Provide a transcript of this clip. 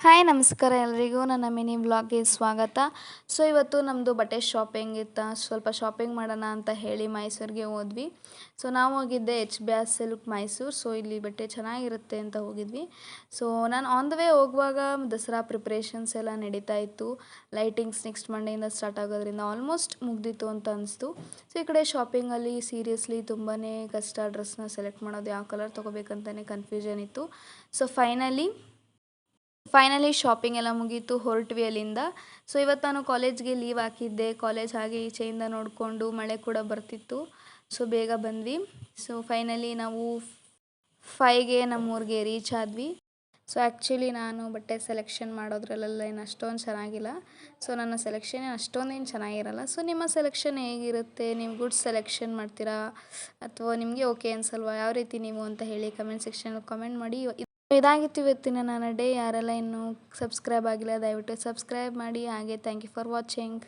Hi ನಮಸ್ಕಾರ ಎಲ್ರಿಗೂ ನನ್ನ ಮಿನಿ ವ್ಲಾಗ್ಗೆ ಸ್ವಾಗತ. ಸೊ ಇವತ್ತು ನಮ್ಮದು ಬಟ್ಟೆ ಶಾಪಿಂಗ್ ಇತ್ತು, ಸ್ವಲ್ಪ ಶಾಪಿಂಗ್ ಮಾಡೋಣ ಅಂತ ಹೇಳಿ ಮೈಸೂರಿಗೆ ಹೋದ್ವಿ. ಸೊ ನಾವು ಹೋಗಿದ್ದೆ HBS ಸಿಲ್ಕ್ ಮೈಸೂರು. ಸೊ ಇಲ್ಲಿ ಬಟ್ಟೆ ಚೆನ್ನಾಗಿರುತ್ತೆ ಅಂತ ಹೋಗಿದ್ವಿ. ಸೊ ನಾನು ಆನ್ ದ ವೇ ಹೋಗುವಾಗ ದಸರಾ ಪ್ರಿಪ್ರೇಷನ್ಸ್ ಎಲ್ಲ ನಡೀತಾ ಇತ್ತು. ಲೈಟಿಂಗ್ಸ್ ನೆಕ್ಸ್ಟ್ ಮಂಡೆಯಿಂದ ಸ್ಟಾರ್ಟ್ ಆಗೋದ್ರಿಂದ ಆಲ್ಮೋಸ್ಟ್ ಮುಗ್ದಿತ್ತು ಅಂತ ಅನಿಸ್ತು. ಸೊ ಈ ಕಡೆ ಶಾಪಿಂಗಲ್ಲಿ ಸೀರಿಯಸ್ಲಿ ತುಂಬಾ ಕಷ್ಟ, ಡ್ರೆಸ್ನ ಸೆಲೆಕ್ಟ್ ಮಾಡೋದು ಯಾವ ಕಲರ್ ತೊಗೋಬೇಕಂತಲೇ ಕನ್ಫ್ಯೂಷನ್ ಇತ್ತು. ಸೊ ಫೈನಲಿ ಶಾಪಿಂಗ್ ಎಲ್ಲ ಮುಗೀತು, ಹೊರಟ್ವಿ ಅಲ್ಲಿಂದ. ಸೊ ಇವತ್ತು ನಾನು ಕಾಲೇಜ್ಗೆ ಲೀವ್ ಹಾಕಿದ್ದೆ. ಕಾಲೇಜ್ ಹಾಗೆ ಈಚೆಯಿಂದ ನೋಡಿಕೊಂಡು ಮಳೆ ಕೂಡ ಬರ್ತಿತ್ತು. ಸೊ ಬೇಗ ಬಂದ್ವಿ. ಸೊ ಫೈನಲಿ ನಾವು 5ಗೆ ನಮ್ಮೂರಿಗೆ ರೀಚ್ ಆದ್ವಿ. ಸೊ ಆ್ಯಕ್ಚುಲಿ ನಾನು ಬಟ್ಟೆ ಸೆಲೆಕ್ಷನ್ ಮಾಡೋದ್ರಲ್ಲೆಲ್ಲ ಏನು ಅಷ್ಟೊಂದು ಚೆನ್ನಾಗಿಲ್ಲ. ಸೊ ನನ್ನ ಸೆಲೆಕ್ಷನ್ ಅಷ್ಟೊಂದೇನು ಚೆನ್ನಾಗಿರಲ್ಲ. ಸೊ ನಿಮ್ಮ ಸೆಲೆಕ್ಷನ್ ಹೇಗಿರುತ್ತೆ? ನೀವು ಗುಡ್ ಸೆಲೆಕ್ಷನ್ ಮಾಡ್ತೀರಾ ಅಥವಾ ನಿಮಗೆ ಓಕೆ ಅನ್ಸಲ್ವಾ? ಯಾವ ರೀತಿ ನೀವು ಅಂತ ಹೇಳಿ ಕಮೆಂಟ್ ಸೆಕ್ಷನಲ್ಲಿ ಕಮೆಂಟ್ ಮಾಡಿ. ಇದಾಗಿತ್ತು ಇವತ್ತಿನ ನನ್ನ ಡೇ. ಯಾರೆಲ್ಲ ಇನ್ನೂ ಸಬ್ಸ್ಕ್ರೈಬ್ ಆಗಿಲ್ಲ ದಯವಿಟ್ಟು ಸಬ್ಸ್ಕ್ರೈಬ್ ಮಾಡಿ. ಹಾಗೆ ಥ್ಯಾಂಕ್ ಯು ಫಾರ್ ವಾಚಿಂಗ್.